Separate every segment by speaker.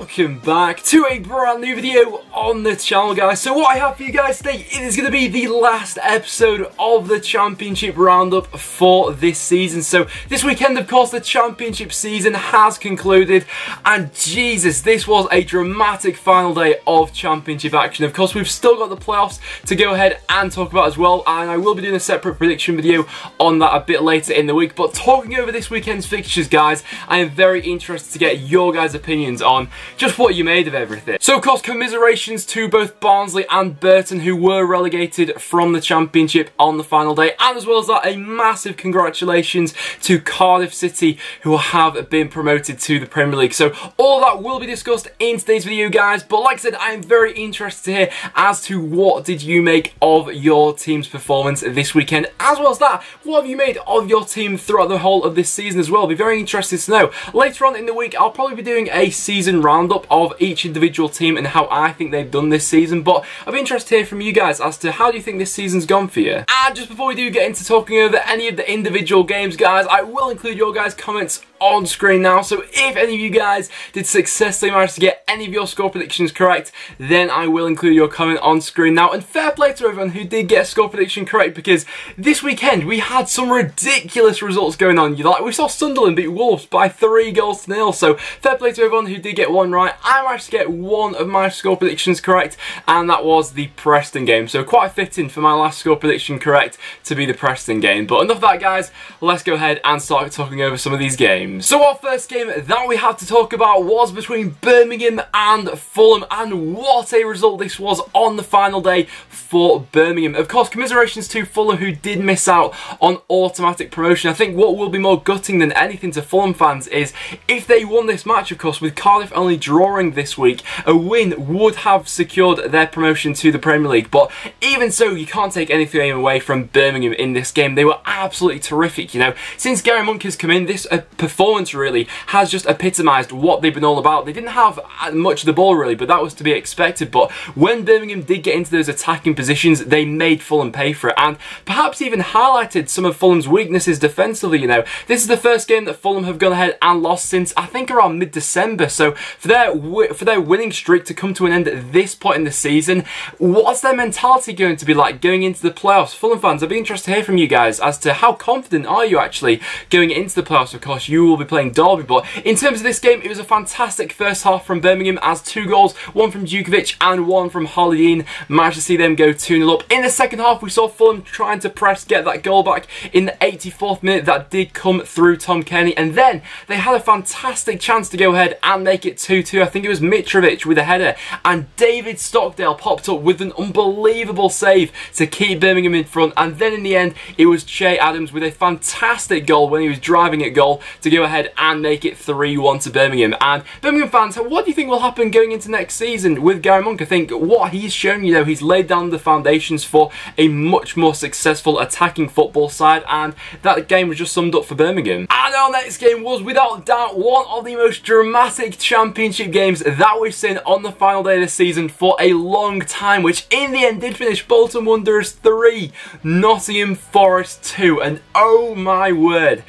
Speaker 1: welcome back to a brand new video on the channel, guys. So what I have for you guys today, it is going to be the last episode of the Championship Roundup for this season. So this weekend, of course, the Championship season has concluded, and Jesus, this was a dramatic final day of Championship action. Of course, we've still got the playoffs to go ahead and talk about as well, and I will be doing a separate prediction video on that a bit later in the week. But talking over this weekend's fixtures, guys, I am very interested to get your guys' opinions on just what you made of everything. So of course, commiserations to both Barnsley and Burton, who were relegated from the Championship on the final day, and as well as that, a massive congratulations to Cardiff City, who have been promoted to the Premier League. So all that will be discussed in today's video, guys, but like I said, I am very interested to hear as to what did you make of your team's performance this weekend, as well as that, what have you made of your team throughout the whole of this season as well. I'll be very interested to know. Later on in the week, I'll probably be doing a season roundup of each individual team and how I think they've done this season, but I'll be interested to hear from you guys as to how do you think this season's gone for you. And just before we do get into talking over any of the individual games, guys, I will include your guys' comments on screen now. So if any of you guys did successfully manage to get any of your score predictions correct, then I will include your comment on screen now. And fair play to everyone who did get a score prediction correct, because this weekend we had some ridiculous results going on. We saw Sunderland beat Wolves by 3-0. So fair play to everyone who did get one right. I managed to get one of my score predictions correct, and that was the Preston game. So quite fitting for my last score prediction correct to be the Preston game. But enough of that, guys. Let's go ahead and start talking over some of these games. So our first game that we have to talk about was between Birmingham and Fulham, and what a result this was on the final day for Birmingham. Of course, commiserations to Fulham, who did miss out on automatic promotion. I think what will be more gutting than anything to Fulham fans is if they won this match, of course, with Cardiff only drawing this week, a win would have secured their promotion to the Premier League. But even so, you can't take anything away from Birmingham in this game. They were absolutely terrific, you know. Since Gary Monk has come in, this performance really has just epitomised what they've been all about. They didn't have much of the ball really, but that was to be expected. But when Birmingham did get into those attacking positions, they made Fulham pay for it, and perhaps even highlighted some of Fulham's weaknesses defensively. You know, this is the first game that Fulham have gone ahead and lost since I think around mid-December. So for their winning streak to come to an end at this point in the season, what's their mentality going to be like going into the playoffs? Fulham fans, I'd be interested to hear from you guys as to how confident are you actually going into the playoffs. Of course, you will be playing Derby, but in terms of this game, it was a fantastic first half from Birmingham, as 2 goals, one from Djukovic and one from Holly managed to see them go 2-0 up. In the second half, we saw Fulham trying to press, get that goal back in the 84th minute. That did come through Tom Kenny, and then they had a fantastic chance to go ahead and make it 2-2. I think it was Mitrovic with a header, and David Stockdale popped up with an unbelievable save to keep Birmingham in front, and then in the end, it was Che Adams with a fantastic goal when he was driving at goal to go ahead and make it 3-1 to Birmingham. And Birmingham fans, what do you think will happen going into next season with Gary Monk? I think what he's shown, you know, he's laid down the foundations for a much more successful attacking football side, and that game was just summed up for Birmingham. And our next game was without doubt one of the most dramatic Championship games that we've seen on the final day of the season for a long time, which in the end did finish Bolton Wanderers 3, Nottingham Forest 2, and oh my word,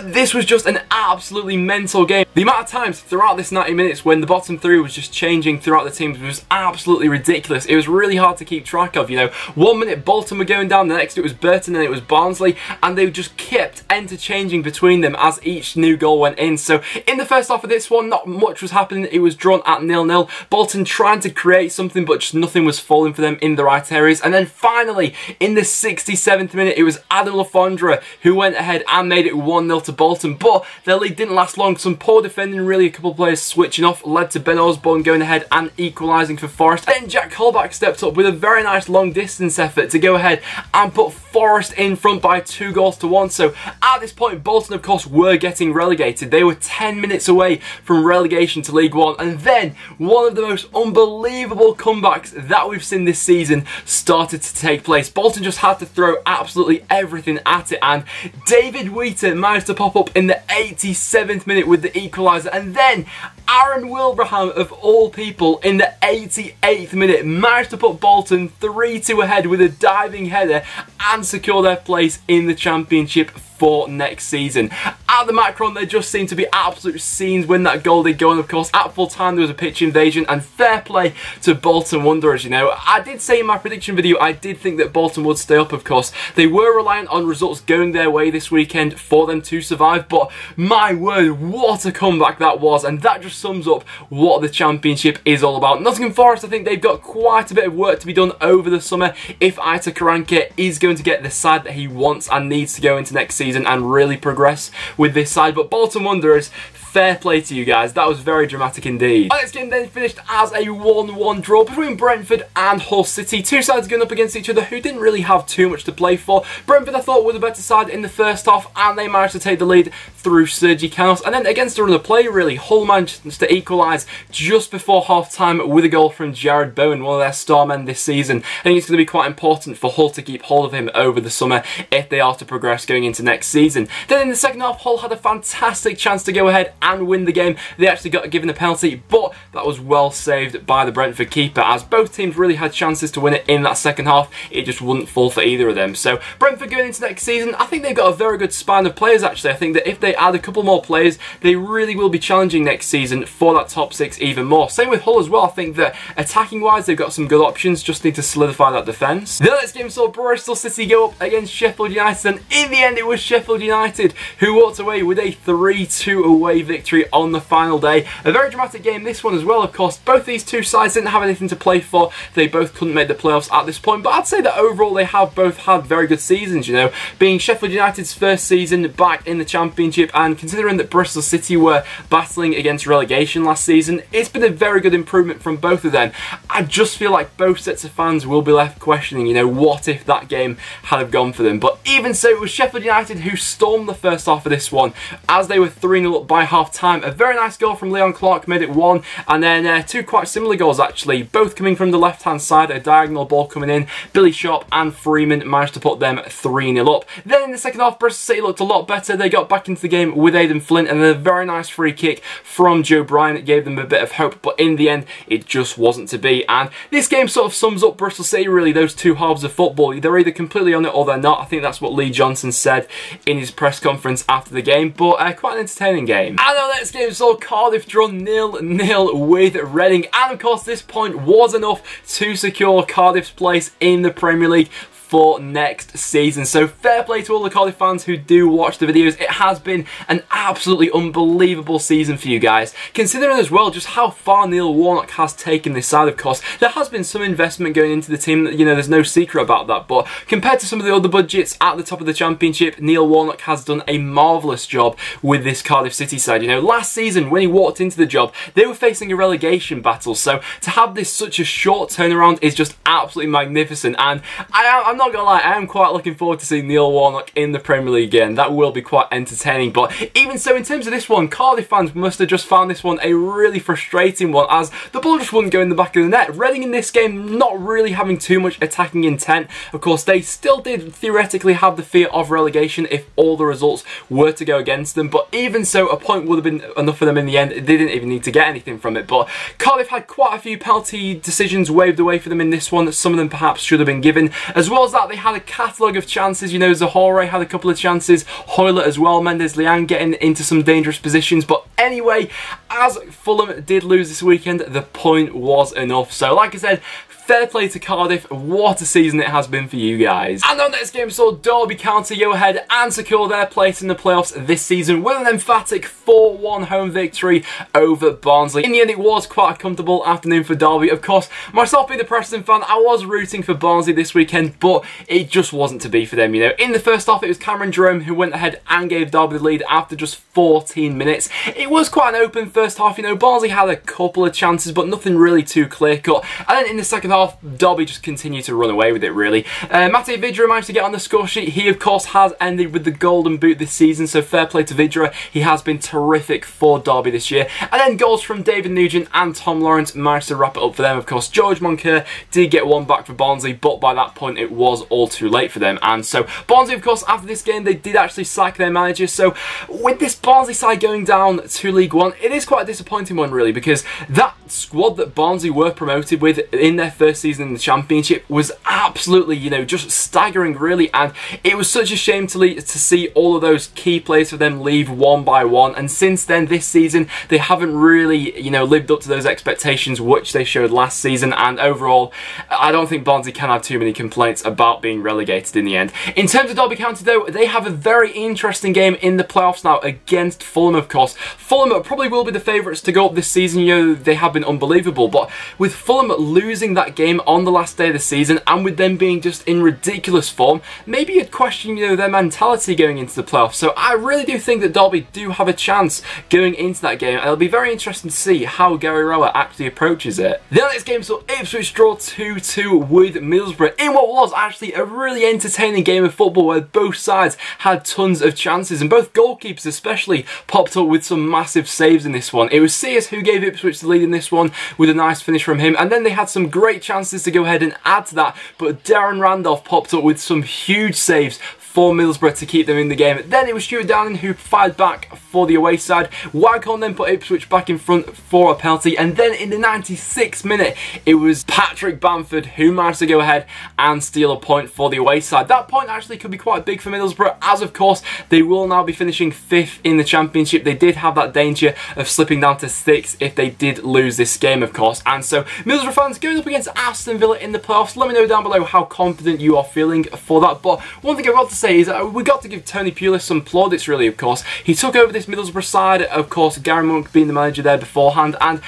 Speaker 1: this was just an absolutely mental game. The amount of times throughout this 90 minutes when the bottom 3 was just changing throughout the teams was absolutely ridiculous. It was really hard to keep track of, you know. 1 minute Bolton were going down, the next it was Burton, and it was Barnsley, and they just kept interchanging between them as each new goal went in. So in the first half of this one, not much was happening. It was drawn at 0-0. Bolton trying to create something, but just nothing was falling for them in the right areas. And then finally, in the 67th minute, it was Adam Lafondra who went ahead and made it 1-0 to Bolton, but their lead didn't last long. Some poor defending, really, a couple of players switching off, led to Ben Osborne going ahead and equalising for Forest. Then Jack Colback stepped up with a very nice long distance effort to go ahead and put Forest in front by 2-1. So at this point, Bolton, of course, were getting relegated. They were 10 minutes away from relegation to League One, and then one of the most unbelievable comebacks that we've seen this season started to take place. Bolton just had to throw absolutely everything at it, and David Wheater managed to pop up in the 87th minute with the equaliser, and then Aaron Wilbraham, of all people, in the 88th minute managed to put Bolton 3-2 ahead with a diving header and secure their place in the Championship for next season. At the Macron, they just seem to be absolute scenes when that goal did go, and of course at full time there was a pitch invasion, and fair play to Bolton Wanderers. You know, I did say in my prediction video I did think that Bolton would stay up. Of course they were reliant on results going their way this weekend for them to survive, but my word, what a comeback that was, and that just sums up what the Championship is all about. Nottingham Forest, I think they've got quite a bit of work to be done over the summer if Aita Karanka is going to get the side that he wants and needs to go into next season and really progress with this side. But Bolton Wanderers, fair play to you guys, that was very dramatic indeed. Our next game then finished as a 1-1 draw between Brentford and Hull City. Two sides going up against each other who didn't really have too much to play for. Brentford, I thought, were the better side in the first half, and they managed to take the lead through Sergi Canos. And then against the run of play, really, Hull managed to equalise just before half-time with a goal from Jared Bowen, one of their star men this season. I think it's going to be quite important for Hull to keep hold of him over the summer if they are to progress going into next season. Then in the second half, Hull had a fantastic chance to go ahead and win the game. They actually got given a penalty, but that was well saved by the Brentford keeper, as both teams really had chances to win it in that second half. It just wouldn't fall for either of them. So Brentford going into next season, I think they've got a very good span of players actually. I think that if they add a couple more players, they really will be challenging next season for that top six even more. Same with Hull as well. I think that attacking wise they've got some good options, just need to solidify that defence. The next game saw Bristol City go up against Sheffield United, and in the end it was Sheffield United who walked away with a 3-2 away victory on the final day. A very dramatic game this one as well, of course. Both these two sides didn't have anything to play for. They both couldn't make the playoffs at this point, but I'd say that overall they have both had very good seasons, you know, being Sheffield United's first season back in the Championship, and considering that Bristol City were battling against relegation last season, it's been a very good improvement from both of them. I just feel like both sets of fans will be left questioning, you know, what if that game had have gone for them. But even so, it was Sheffield United who stormed the first half of this one as they were 3-0 up by half time. A very nice goal from Leon Clark made it 1, and then two quite similar goals actually, both coming from the left hand side, a diagonal ball coming in. Billy Sharp and Freeman managed to put them 3-0 up. Then in the second half, Bristol City looked a lot better. They got back into the game with Aidan Flint, and a very nice free kick from Joe Bryan that gave them a bit of hope, but in the end it just wasn't to be. And this game sort of sums up Bristol City, really, those two halves of football. They're either completely on it or they're not. I think that's what Lee Johnson said in his press conference after the game, but quite an entertaining game. And our next game saw Cardiff draw 0-0 with Reading, and of course this point was enough to secure Cardiff's place in the Premier League for next season. So fair play to all the Cardiff fans who do watch the videos. It has been an absolutely unbelievable season for you guys, considering as well just how far Neil Warnock has taken this side. Of course, there has been some investment going into the team, you know, there's no secret about that, but compared to some of the other budgets at the top of the Championship, Neil Warnock has done a marvellous job with this Cardiff City side. You know, last season when he walked into the job, they were facing a relegation battle, so to have this such a short turnaround is just absolutely magnificent, and I'm not gonna lie, I am quite looking forward to seeing Neil Warnock in the Premier League again. That will be quite entertaining. But even so, in terms of this one, Cardiff fans must have just found this one a really frustrating one, as the ball just wouldn't go in the back of the net. Reading in this game not really having too much attacking intent. Of course, they still did theoretically have the fear of relegation if all the results were to go against them, but even so, a point would have been enough for them in the end. They didn't even need to get anything from it. But Cardiff had quite a few penalty decisions waved away for them in this one. Some of them perhaps should have been given. As well as that, they had a catalogue of chances. You know, Zahore had a couple of chances, Hoylett as well, Mendes Liang getting into some dangerous positions. But anyway, as Fulham did lose this weekend, the point was enough. So like I said, fair play to Cardiff. What a season it has been for you guys. And our next game saw Derby County go ahead and secure their place in the playoffs this season with an emphatic 4-1 home victory over Barnsley. In the end, it was quite a comfortable afternoon for Derby. Of course, myself being the Preston fan, I was rooting for Barnsley this weekend, but it just wasn't to be for them, you know. In the first half, it was Cameron Jerome who went ahead and gave Derby the lead after just 14 minutes. It was quite an open first half, you know. Barnsley had a couple of chances, but nothing really too clear-cut. And then in the second half, Derby just continued to run away with it, really. Matej Vydra managed to get on the score sheet. He, of course, has ended with the golden boot this season, so fair play to Vydra. He has been terrific for Derby this year. And then goals from David Nugent and Tom Lawrence managed to wrap it up for them. Of course, George Moncur did get one back for Barnsley, but by that point, it was all too late for them. And so, Barnsley, of course, after this game, they did actually sack their manager. So, with this Barnsley side going down to League One, it is quite a disappointing one, really, because that squad that Barnsley were promoted with in their first season in the Championship was absolutely, you know, just staggering really, and it was such a shame to see all of those key players for them leave one by one, and since then this season they haven't really, you know, lived up to those expectations which they showed last season, and overall I don't think Barnsley can have too many complaints about being relegated in the end. In terms of Derby County though, they have a very interesting game in the playoffs now against Fulham, of course. Fulham probably will be the favourites to go up this season. You know, they have been unbelievable, but with Fulham losing that game on the last day of the season and with them being just in ridiculous form, maybe you'd question, you know, their mentality going into the playoffs. So I really do think that Derby do have a chance going into that game, and it'll be very interesting to see how Gary Rowett actually approaches it. The next game saw Ipswich draw 2-2 with Middlesbrough in what was actually a really entertaining game of football where both sides had tons of chances, and both goalkeepers especially popped up with some massive saves in this one. It was Sears who gave Ipswich the lead in this one with a nice finish from him, and then they had some great chances to go ahead and add to that, but Darren Randolph popped up with some huge saves for Middlesbrough to keep them in the game. Then it was Stuart Downing who fired back for the away side. Waghorn then put Ipswich back in front for a penalty, and then in the 96th minute it was Patrick Bamford who managed to go ahead and steal a point for the away side. That point actually could be quite big for Middlesbrough, as of course they will now be finishing 5th in the Championship. They did have that danger of slipping down to 6th if they did lose this game, of course. And so Middlesbrough fans going up against Aston Villa in the playoffs, let me know down below how confident you are feeling for that. But one thing I've got to say is we got to give Tony Pulis some plaudits really, of course. He took over this Middlesbrough side, of course, Gary Monk being the manager there beforehand, and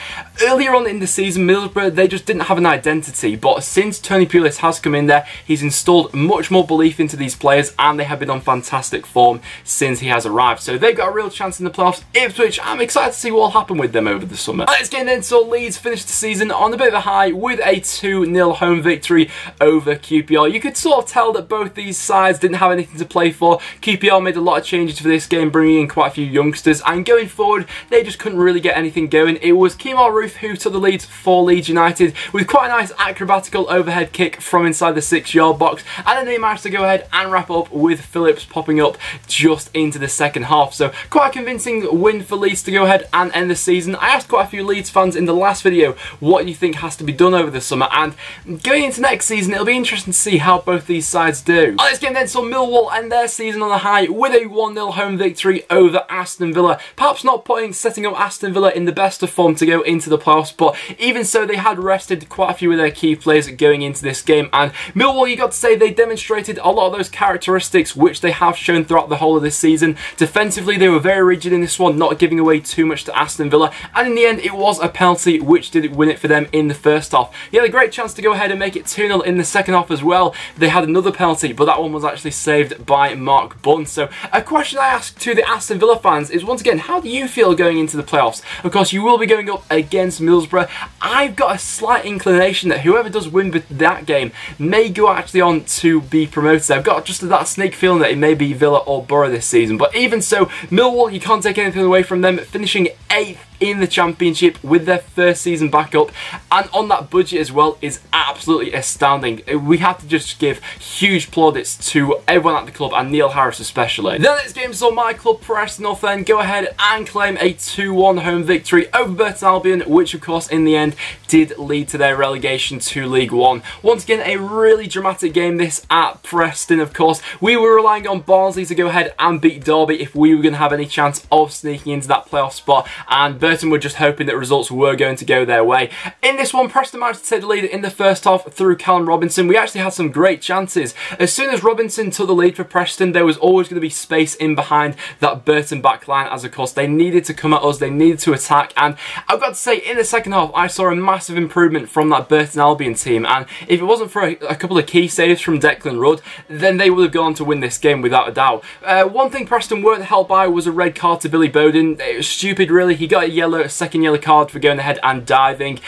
Speaker 1: earlier on in the season Middlesbrough, they just didn't have an identity, but since Tony Pulis has come in there, he's installed much more belief into these players, and they have been on fantastic form since he has arrived. So they've got a real chance in the playoffs. Ipswich, I'm excited to see what will happen with them over the summer. Let's get in. So Leeds finished the season on a bit of a high with a 2-0 home victory over QPR. You could sort of tell that both these sides didn't have anything to play for. QPR made a lot of changes for this game, bringing in quite a few youngsters, and going forward they just couldn't really get anything going. It was Kemar Roof who took the lead for Leeds United with quite a nice acrobatical overhead kick from inside the 6-yard box, and then they managed to go ahead and wrap up with Phillips popping up just into the second half. So quite a convincing win for Leeds to go ahead and end the season. I asked quite a few Leeds fans in the last video what you think has to be done over the summer, and going into next season it'll be interesting to see how both these sides do. Let's get then. So Millwall end their season on a high with a 1-0 home victory over Aston Villa. Perhaps not setting up Aston Villa in the best of form to go into the playoffs, but even so they had rested quite a few of their key players going into this game, and Millwall, you got to say, they demonstrated a lot of those characteristics which they have shown throughout the whole of this season. Defensively they were very rigid in this one, not giving away too much to Aston Villa, and in the end it was a penalty which did win it for them in the first half. They had a great chance to go ahead and make it 2-0 in the second half as well. They had another penalty, but that one was actually saved by Mark Bunn. So a question I asked to the Aston Villa fans is, once again, how do you feel going into the playoffs? Of course, you will be going up against Middlesbrough. I've got a slight inclination that whoever does win with that game may go actually on to be promoted. I've got just that sneak feeling that it may be Villa or Borough this season. But even so, Millwall, you can't take anything away from them, finishing 8th in the Championship with their first season back up, and on that budget as well is absolutely astounding. We have to just give huge plaudits to everyone at the club, and Neil Harris especially. The next game saw my club Preston then go ahead and claim a 2-1 home victory over Burton Albion, which of course in the end did lead to their relegation to League One. Once again, a really dramatic game this at Preston. Of course, we were relying on Barnsley to go ahead and beat Derby if we were going to have any chance of sneaking into that playoff spot, and Burton were just hoping that results were going to go their way. In this one, Preston managed to take the lead in the first half through Callum Robinson. We actually had some great chances. As soon as Robinson took the lead for Preston, there was always going to be space in behind that Burton backline, as of course they needed to come at us, they needed to attack, and I've got to say, in the second half I saw a massive improvement from that Burton Albion team, and if it wasn't for a couple of key saves from Declan Rudd, then they would have gone on to win this game without a doubt. One thing Preston weren't helped by was a red card to Billy Bowden. It was stupid really. He got a second yellow card for going ahead and diving.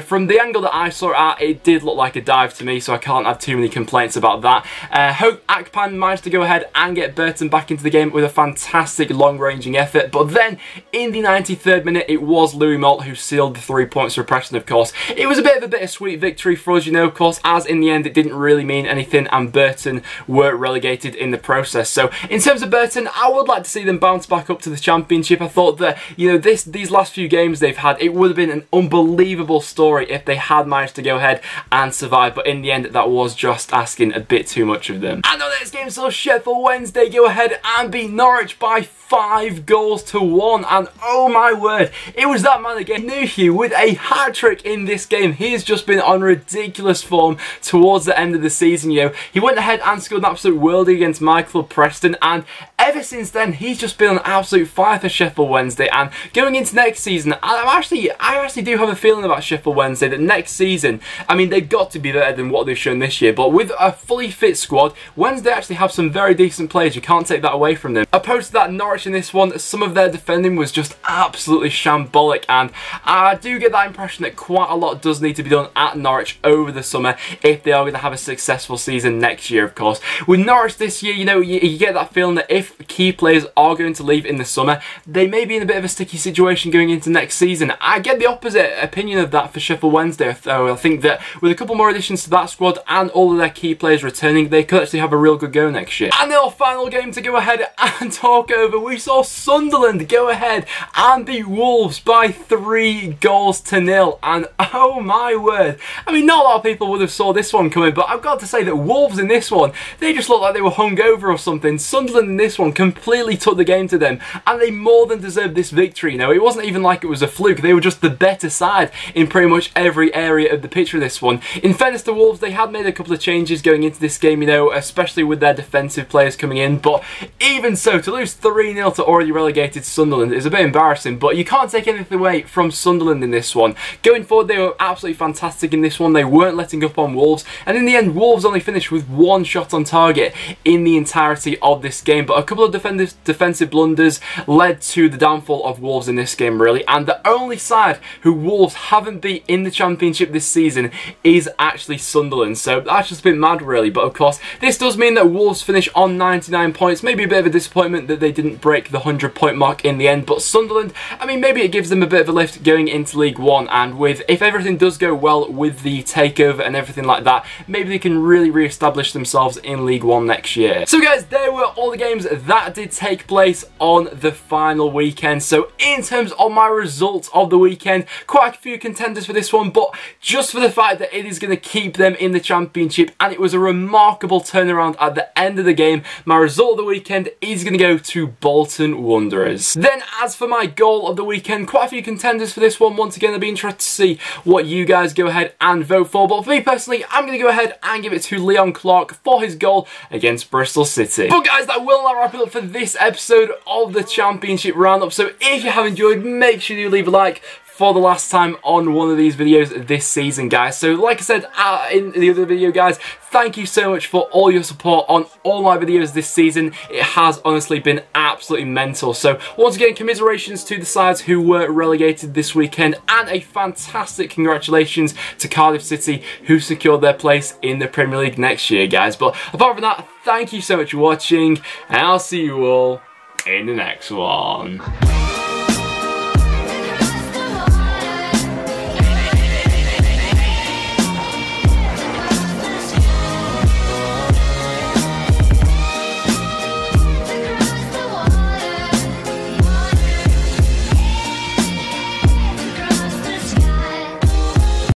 Speaker 1: From the angle that I saw it at, it did look like a dive to me, so I can't have too many complaints about that. Hope Akpan managed to go ahead and get Burton back into the game with a fantastic long-ranging effort, but then in the 93rd minute it was Louis Moult who sealed the 3 points for Preston. Of course, it was a bit of a bittersweet victory for us, you know, of course, as in the end it didn't really mean anything and Burton were relegated in the process. So in terms of Burton, I would like to see them bounce back up to the Championship. I thought that, you know, these these last few games they've had, it would have been an unbelievable story if they had managed to go ahead and survive, but in the end that was just asking a bit too much of them. And on the next game, so Sheffield Wednesday go ahead and beat Norwich by 5 goals to 1, and oh my word, it was that man again, Nuhu, with a hat-trick in this game. He's just been on ridiculous form towards the end of the season, you know. He went ahead and scored an absolute worldie against my club Preston, and ever since then he's just been on absolute fire for Sheffield Wednesday. And going into next season, I actually do have a feeling about Sheffield Wednesday that next season, I mean, they've got to be better than what they've shown this year, but with a fully fit squad, Wednesday actually have some very decent players. You can't take that away from them. Opposed to that, Norwich in this one, some of their defending was just absolutely shambolic, and I do get that impression that quite a lot does need to be done at Norwich over the summer if they are going to have a successful season next year, of course. With Norwich this year, you know, you get that feeling that if key players are going to leave in the summer, they may be in a bit of a sticky situation going into next season. I get the opposite opinion of that for Sheffield Wednesday, though. I think that with a couple more additions to that squad and all of their key players returning, they could actually have a real good go next year. And our final game to go ahead and talk over, we saw Sunderland go ahead and beat Wolves by 3 goals to 0, and oh my word, I mean, not a lot of people would have saw this one coming, but I've got to say that Wolves in this one, they just looked like they were hungover or something. Sunderland in this one completely took the game to them, and they more than deserved this victory. You know, it wasn't even like it was a fluke. They were just the better side in pretty much every area of the pitch for this one. In fairness to Wolves, they had made a couple of changes going into this game, you know, especially with their defensive players coming in, but even so, to lose 3-0 to already relegated Sunderland is a bit embarrassing, but you can't take anything away from Sunderland in this one. Going forward, they were absolutely fantastic in this one. They weren't letting up on Wolves, and in the end, Wolves only finished with 1 shot on target in the entirety of this game, but a couple of defensive blunders led to the downfall of Wolves in this game, really, and the only side who Wolves haven't beat in the Championship this season is actually Sunderland, so that's just a bit mad, really. But of course, this does mean that Wolves finish on 99 points. Maybe a bit of a disappointment that they didn't break the 100-point mark in the end, but Sunderland, I mean, maybe it gives them a bit of a lift going into League One, and with if everything does go well with the takeover and everything like that, maybe they can really re-establish themselves in League One next year. So guys, there were all the games that did take place on the final weekend. So in terms of my results of the weekend, quite a few contenders for this one, but just for the fact that it is going to keep them in the Championship, and it was a remarkable turnaround at the end of the game, my result of the weekend is going to go to Bolton Wanderers. Then as for my goal of the weekend, quite a few contenders for this one. Once again, I'll be interested to see what you guys go ahead and vote for, but for me personally, I'm going to go ahead and give it to Leon Clark for his goal against Bristol City. But guys, that will now wrap it up for this episode of the Championship Roundup. So if you have enjoyed, make sure you leave a like for the last time on one of these videos this season, guys. So like I said in the other video, guys, thank you so much for all your support on all my videos this season. It has honestly been absolutely mental. So once again, commiserations to the sides who were relegated this weekend, and a fantastic congratulations to Cardiff City who secured their place in the Premier League next year, guys. But apart from that, thank you so much for watching, and I'll see you all in the next one.